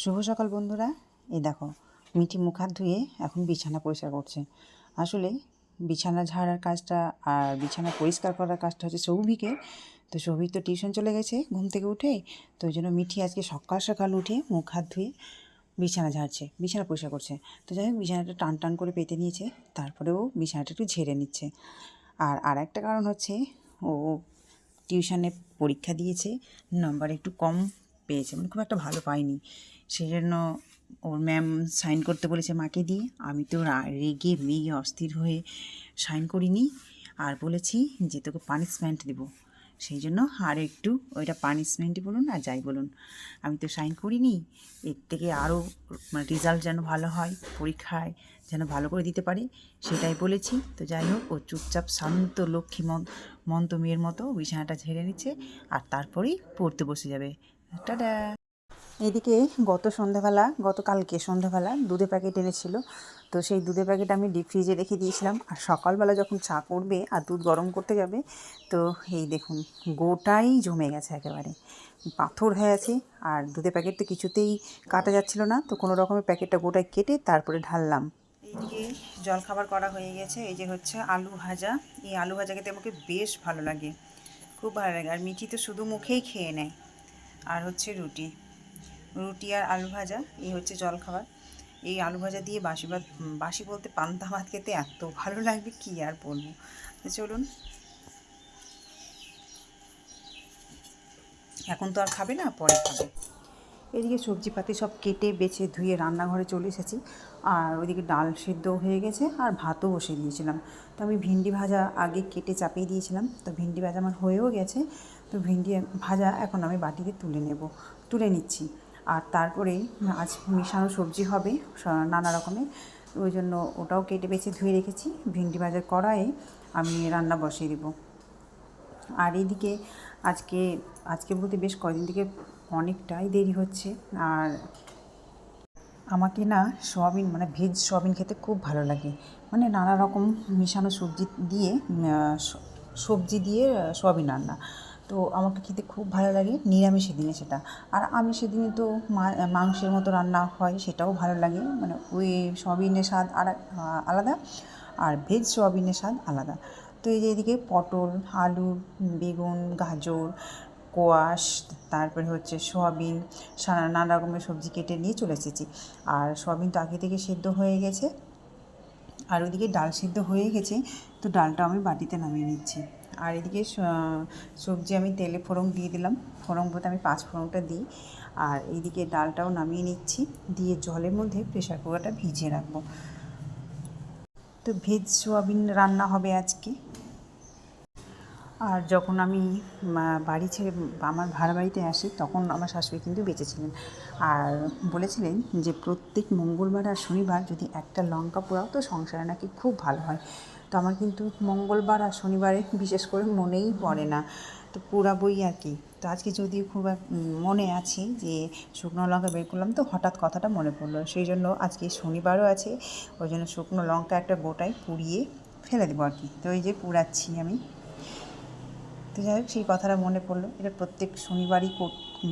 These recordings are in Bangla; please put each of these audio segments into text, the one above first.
শুভ সকাল বন্ধুরা। এই দেখো, মিঠি মুখ হাত ধুয়ে এখন বিছানা পরিষ্কার করছে। আসলে বিছানা ঝাড়ার কাজটা আর বিছানা পরিষ্কার করার কাজটা হচ্ছে সৌভিকের। তো সৌভিক তো টিউশন চলে গেছে ঘুম থেকে উঠে, তো ওই জন্য মিঠি আজকে সকাল সকাল উঠে মুখ হাত ধুয়ে বিছানা ঝাড়ছে, বিছানা পরিষ্কার করছে। তো যাই হোক, বিছানাটা টান টান করে পেতে নিয়েছে, তারপরেও বিছানাটা একটু ঝেড়ে নিচ্ছে। আর একটা কারণ হচ্ছে, ও টিউশনে পরীক্ষা দিয়েছে, নম্বর একটু কম পেয়েছে, মানে খুব একটা ভালো পায়নি। সেই জন্য ওর ম্যাম সাইন করতে বলেছে মাকে দিয়ে। আমি তো রেগে মেগে অস্থির হয়ে সাইন করিনি, আর বলেছি যে তোকে পানিশমেন্ট দেবো। সেই জন্য আর একটু ওইটা পানিশমেন্টই বলুন আর যাই বলুন, আমি তো সাইন করিনি। এর থেকে আরও মানে রেজাল্ট যেন ভালো হয়, পরীক্ষায় যেন ভালো করে দিতে পারে সেটাই বলেছি। তো যাই হোক, ও চুপচাপ শান্ত লক্ষ্মী মন্ত মেয়ের মতো বিছানাটা ঝেড়ে নিচ্ছে, আর তারপরেই পড়তে বসে যাবে। টাটা। এদিকে গতকালকে সন্ধ্যাবেলা দুধের প্যাকেট এনেছিল, তো সেই দুধের প্যাকেট আমি ডিপ ফ্রিজে রেখে দিয়েছিলাম। আর সকালবেলা যখন চা করবে আর দুধ গরম করতে যাবে, তো এই দেখুন গোটাই জমে গেছে, একেবারে পাথর হয়ে আছে। আর দুধের প্যাকেট তো কিছুতেই কাটা যাচ্ছিল না, তো কোনো রকমের প্যাকেটটা গোটায় কেটে তারপরে ঢাললাম। এইদিকে জলখাবার করা হয়ে গেছে। এই যে হচ্ছে আলু ভাজা। এই আলু ভাজা খেতে আমাকে বেশ ভালো লাগে, খুব ভালো লাগে। আর মিঠি তো শুধু মুখেই খেয়ে নেয়। আর হচ্ছে রুটি আর আলু ভাজা, এই হচ্ছে জলখাবার। এই আলু ভাজা দিয়ে বাসি বলতে পান্তা ভাত খেতে এত ভালো লাগবে কি আর বলবো। তো চলুন, এখন তো আর খাবে না, পরে খাবে। এদিকে সবজিপাতি সব কেটে বেছে ধুয়ে রান্নাঘরে চলে এসেছি। আর ওইদিকে ডাল সেদ্ধ হয়ে গেছে আর ভাতও বসিয়ে দিয়েছিলাম। তো আমি ভিন্ডি ভাজা আগে কেটে চাপিয়ে দিয়েছিলাম, তো ভিন্ডি ভাজা আমার হয়েও গেছে। তো ভিন্ডি ভাজা এখন আমি বাটিতে তুলে নিচ্ছি। আর তারপরে আজ মিশানো সবজি হবে নানা রকমের, ওই জন্য ওটাও কেটে বেছে ধুয়ে রেখেছি। ভিন্ডি ভাজার কড়াইয়ে আমি রান্না বসিয়ে দেবো। আর এইদিকে আজকে আজকে বলতে বেশ কয়দিন থেকে অনেকটাই দেরি হচ্ছে। আর আমাকে না সোয়াবিন, মানে ভেজ সোয়াবিন খেতে খুব ভালো লাগে। মানে নানা রকম মেশানো সবজি দিয়ে সোয়াবিন রান্না, তো আমাকে খেতে খুব ভালো লাগে নিরামিষের দিনে সেটা। আর আমিষের দিনে তো মাংসের মতো রান্না হয়, সেটাও ভালো লাগে। মানে ওই সোয়াবিনের স্বাদ আলাদা, আর ভেজ সোয়াবিনের স্বাদ আলাদা। তো এই যে এদিকে পটল, আলু, বেগুন, গাজর, কোয়াশ, তারপরে হচ্ছে সোয়াবিন, নানা রকমের সবজি কেটে নিয়ে চলে এসেছি। আর সোয়াবিন তো আগে থেকে সেদ্ধ হয়ে গেছে, আর ওইদিকে ডাল সিদ্ধ হয়ে গেছে, তো ডালটা আমি বাটিতে নামিয়ে নিচ্ছি। আর এদিকে সবজি আমি তেলে ফোড়ন দিয়ে দিলাম। ফোড়ন বলতে আমি 5 ফোড়নটা দিই। আর এইদিকে ডালটাও নামিয়ে নিচ্ছি, দিয়ে জলের মধ্যে প্রেশার কুকারটা ভিজিয়ে রাখবো। তো ভেজ সোয়াবিন রান্না হবে আজকে। আর যখন আমি বাড়ি ছেড়ে আমার ভাড়া বাড়িতে আসি, তখন আমার শাশুড়ি কিন্তু বেঁচে ছিলেন, আর বলেছিলেন যে প্রত্যেক মঙ্গলবার আর শনিবার যদি একটা লঙ্কা পোড়াও তো সংসারে নাকি খুব ভালো হয়। তো আমার কিন্তু মঙ্গলবার আর শনিবারে বিশেষ করে মনেই পড়ে না, তো পোড়াবই আর কি। তো আজকে যদিও খুব মনে আছে যে শুকনো লঙ্কা বের করলাম, তো হঠাৎ কথাটা মনে পড়লো, সেই জন্য আজকে শনিবারও আছে, ওই জন্য শুকনো লঙ্কা একটা গোটায় পুড়িয়ে ফেলে দেবো আর কি। তো এই যে পুড়াচ্ছি আমি। তো যাই হোক, সেই কথাটা মনে পড়লো, এটা প্রত্যেক শনিবারই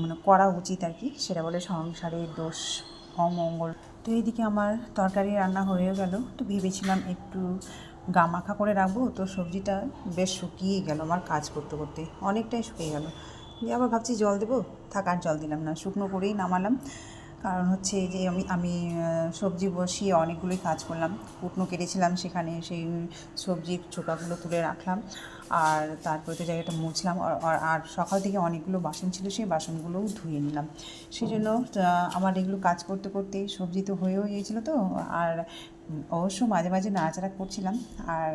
মানে করা উচিত আর কি, সেটা বলে সংসারের দোষ অমঙ্গল। তো এইদিকে আমার তরকারি রান্না হয়ে গেল। তো ভেবেছিলাম একটু গামাখা করে রাখবো, তো সবজিটা বেশ শুকিয়েই গেল আমার কাজ করতে করতে, অনেকটাই শুকিয়ে গেল। দিয়ে আবার ভাবছি জল দেবো, থাক আর জল দিলাম না, শুকনো করেই নামালাম। কারণ হচ্ছে যে আমি সবজি বসিয়ে অনেকগুলোই কাজ করলাম, কুটনো কেটেছিলাম, সেখানে সেই সবজির চোকাগুলো তুলে রাখলাম। আর তারপরে তো জায়গাটা মুছলাম, আর সকাল থেকে অনেকগুলো বাসন ছিল, সেই বাসনগুলোও ধুয়ে নিলাম। সেই জন্য আমার এগুলো কাজ করতে করতে সবজি তো হয়েও গিয়েছিলো। তো আর অবশ্য মাঝে মাঝে নাড়াচাড়া করছিলাম, আর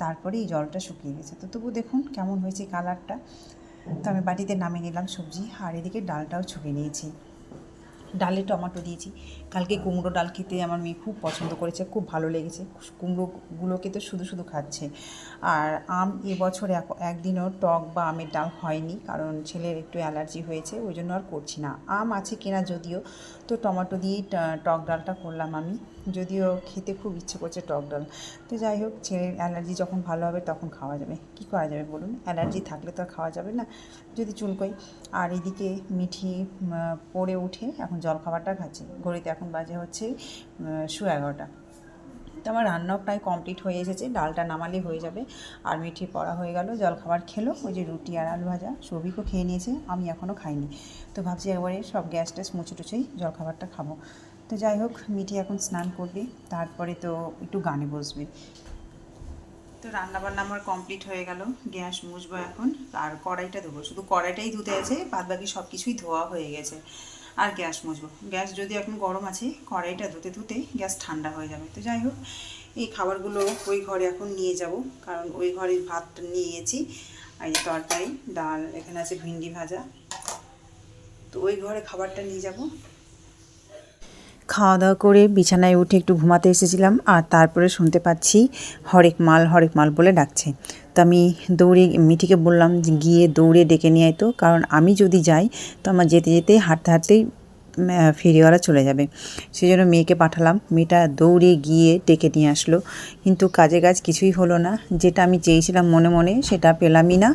তারপরেই জলটা শুকিয়ে গেছে। তো তবু দেখুন কেমন হয়েছে কালারটা। তো আমি বাটিতে নামিয়ে নিলাম সবজি, আর এদিকে ডালটাও ছুঁয়ে নিয়েছি। ডালে টমেটো দিয়েছি। কালকে কুমড়ো ডাল খেতে আমার মেয়ে খুব পছন্দ করেছে, খুব ভালো লেগেছে। কুমড়োগুলোকে তো শুধু শুধু খাচ্ছে। আর আম এবছর একদিনও টক বা আমের ডাল হয়নি, কারণ ছেলের একটু অ্যালার্জি হয়েছে, ওই জন্য আর করছি না। আম আছে কেনা যদিও, তো টমেটো দিয়েই টক ডালটা করলাম আমি, যদিও খেতে খুব ইচ্ছে করছে টক ডাল। তো যাই হোক, ছেলের অ্যালার্জি যখন ভালো হবে তখন খাওয়া যাবে, কী করা যাবে বলুন, অ্যালার্জি থাকলে তো আর খাওয়া যাবে না যদি চুলকোয়। আর এদিকে মিঠি পড়ে উঠে এখন জলখাবারটা খাচ্ছি। ঘড়িতে এখন বাজে হচ্ছে 11:30। তো আমার রান্নাও প্রায় কমপ্লিট হয়ে এসেছে, ডালটা নামালে হয়ে যাবে। আর মিঠি পড়া হয়ে গেল, জলখাবার খেলো, ওই যে রুটি আর আলু ভাজা। সৌভিকও খেয়ে নিয়েছে, আমি এখনও খাইনি। তো ভাবছি একবারে সব গ্যাস ট্যাস মুছে টুছেই জলখাবারটা খাবো। তো যাই হোক, মিঠি এখন স্নান করবে, তারপরে তো একটু গানে বসবে। তো রান্নাবান্না আমার কমপ্লিট হয়ে গেল, গ্যাস মুছবো এখন। আর কড়াইটা ধোবো, শুধু কড়াইটাই ধুতে আছে, বাদ বাকি সব কিছুই ধোয়া হয়ে গেছে। আর গ্যাস মুছবো, গ্যাস যদি এখন গরম আছে, কড়াইটা ধুতে ধুতে গ্যাস ঠান্ডা হয়ে যাবে। তো যাই হোক, এই খাবারগুলো ওই ঘরে এখন নিয়ে যাব, কারণ ওই ঘরে ভাতটা নিয়ে গেছি। আর এই তরকারি, ডাল, এখানে আছে ভিন্ডি ভাজা। তো ওই ঘরে খাবারটা নিয়ে যাব। খাওয়া দাওয়া করে বিছানায় উঠে একটু ঘুমাতে এসেছিলাম, আর তারপরে শুনতে পাচ্ছি হরেক মাল বলে ডাকছে। তো আমি দৌড়ে মিঠিকে বললাম যে গিয়ে দৌড়ে ডেকে নিয়ে আয় তো, কারণ আমি যদি যাই তো আমার যেতে যেতে হাঁটতে হাঁটতেই ফেরিওয়ালা চলে যাবে। সেই জন্য মেয়েকে পাঠালাম, মেয়েটা দৌড়ে গিয়ে ডেকে নিয়ে আসলো। কিন্তু কাজে কাজ কিছুই হলো না, যেটা আমি চেয়েছিলাম মনে মনে সেটা পেলামই না।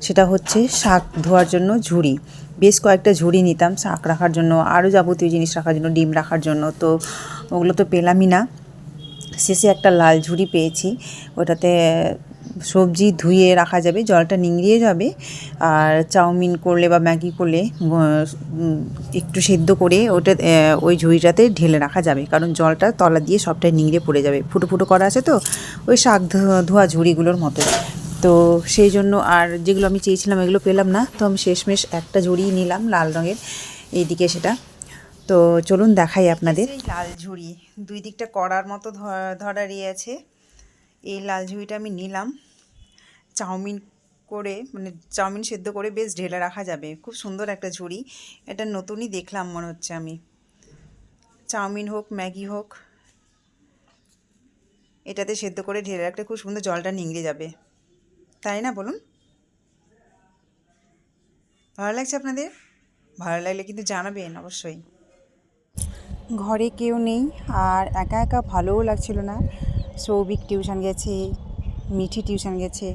সেটা হচ্ছে শাক ধোয়ার জন্য ঝুড়ি। বেশ কয়েকটা ঝুড়ি নিতাম শাক রাখার জন্য, আরও যাবতীয় জিনিস রাখার জন্য, ডিম রাখার জন্য, তো ওগুলো তো পেলামই না। শেষে একটা লাল ঝুড়ি পেয়েছি, ওটাতে সবজি ধুয়ে রাখা যাবে, জলটা নিংড়িয়ে যাবে। আর চাউমিন করলে বা ম্যাগি করলে একটু সেদ্ধ করে ওটা ওই ঝুড়িটাতে ঢেলে রাখা যাবে, কারণ জলটা তলা দিয়ে সবটাই নিংড়ে পড়ে যাবে। ফুটো ফুটো করা আছে তো, ওই শাক ধোয়া ঝুড়িগুলোর মতো। তো সেই জন্য আর যেগুলো আমি চেয়েছিলাম এগুলো পেলাম না, তো আমি শেষমেশ একটা ঝুড়ি নিলাম লাল রঙের, এইদিকে সেটা। তো চলুন দেখাই আপনাদের। এই লাল ঝুড়ি দুই দিকটা কড়ার মতো ধরারই আছে। এই লাল ঝুড়িটা আমি নিলাম, চাউমিন করে মানে চাউমিন সেদ্ধ করে বেশ ঢেলে রাখা যাবে। খুব সুন্দর একটা ঝুড়ি, এটা নতুনই দেখলাম মনে হচ্ছে আমি। চাউমিন হোক ম্যাগি হোক, এটাতে সেদ্ধ করে ঢেলে রাখলে খুব সুন্দর জলটা নিংড়ে যাবে, তাই না বলুন? ভালো লাগছে আপনাদের? ভালো লাগলে কিন্তু জানাবেন অবশ্যই। ঘরে কেউ নেই, আর একা একা ভালোও লাগছিল না। সৌভিক টিউশন গেছে, মিঠি টিউশন গেছে,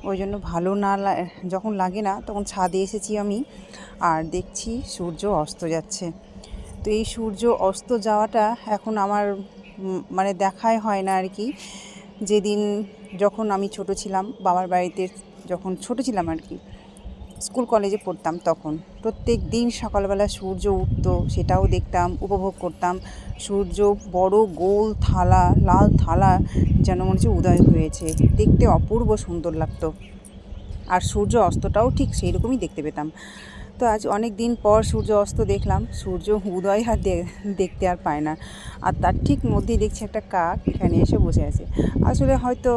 ওই জন্য ভালো না যখন লাগে না তখন ছাদে এসেছি আমি, আর দেখছি সূর্য অস্ত যাচ্ছে। তো এই সূর্য অস্ত যাওয়াটা এখন আমার মানে দেখাই হয় না আর কি। যেদিন যখন আমি ছোট ছিলাম, বাবার বাড়িতে যখন ছোট ছিলাম আর কি, স্কুল কলেজে পড়তাম, তখন প্রত্যেক দিন সকালবেলা সূর্য উঠতো, সেটাও দেখতাম, উপভোগ করতাম। সূর্য বড় গোল থালা, লাল থালা, যেন মনে হচ্ছে উদয় হয়েছে, দেখতে অপূর্ব সুন্দর লাগতো। আর সূর্য অস্তটাও ঠিক সেই রকমই দেখতে পেতাম। তো আজ অনেক দিন পর সূর্য অস্ত দেখলাম, সূর্য উদয় আর দেখতে আর পায় না। আর তার ঠিক মধ্যেই দেখছি একটা কাক এখানে এসে বসে আছে। আসলে হয়তো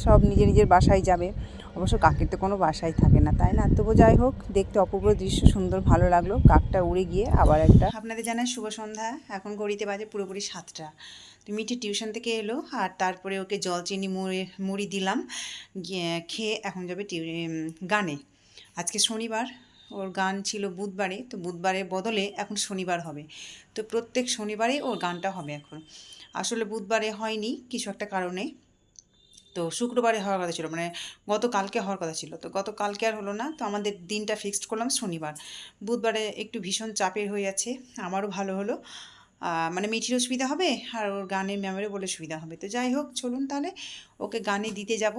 সব নিজের নিজের বাসায় যাবে, অবশ্য কাকের তো কোনো বাসায় থাকে না, তাই না? তবু যাই হোক, দেখতে অপূর্ব দৃশ্য, সুন্দর ভালো লাগলো। কাকটা উড়ে গিয়ে আবার একটা। আপনাদের জানাই শুভ সন্ধ্যা, এখন ঘড়িতে বাজে পুরোপুরি 7টা। তো মিঠি টিউশন থেকে এলো, আর তারপরে ওকে জল চিনি মুড়ি দিলাম, খেয়ে এখন যাবে গানে। আজকে শনিবার, ওর গান ছিল বুধবারে, তো বুধবারের বদলে এখন শনিবার হবে। তো প্রত্যেক শনিবারে ওর গানটা হবে এখন। আসলে বুধবারে হয়নি কিছু একটা কারণে, তো শুক্রবারে হওয়ার কথা ছিল, মানে গতকালকে হওয়ার কথা ছিল, তো গতকালকে আর হলো না। তো আমাদের দিনটা ফিক্সড করলাম শনিবার। বুধবারে একটু ভীষণ চাপের হয়ে যাচ্ছে, আমারও ভালো হলো, মানে মিঠিরও সুবিধা হবে, আর ওর গানের ম্যামেরও বলে সুবিধা হবে। তো যাই হোক, চলুন তাহলে ওকে গানে দিতে যাব।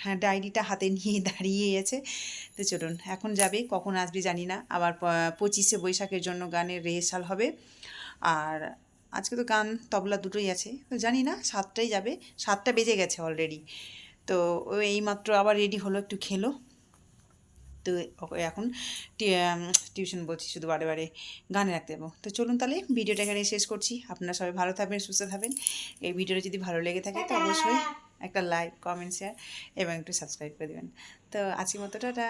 হ্যাঁ, ডায়েরিটা হাতে নিয়ে দাঁড়িয়ে আছে। তো চলুন, এখন যাবে, কখন আসবে জানি না। আবার 25শে বৈশাখের জন্য গানের রিহার্সাল হবে। আর আজকে তো গান তবলা দুটোই আছে, তো জানি না 7টায় যাবে, 7টা বেজে গেছে অলরেডি। তো ও এইমাত্র আবার রেডি হলো, একটু খেলো। তো এখন টিউশন বলছি, শুধু বারে বারে গানে রাখতে যাবো। তো চলুন তাহলে ভিডিওটা এখানে শেষ করছি। আপনারা সবাই ভালো থাকবেন, সুস্থ থাকবেন। এই ভিডিওটা যদি ভালো লেগে থাকে তো অবশ্যই একটা লাইক, কমেন্ট, শেয়ার এবং একটু সাবস্ক্রাইব করে দেবেন। তো আজকের মতো টাটা।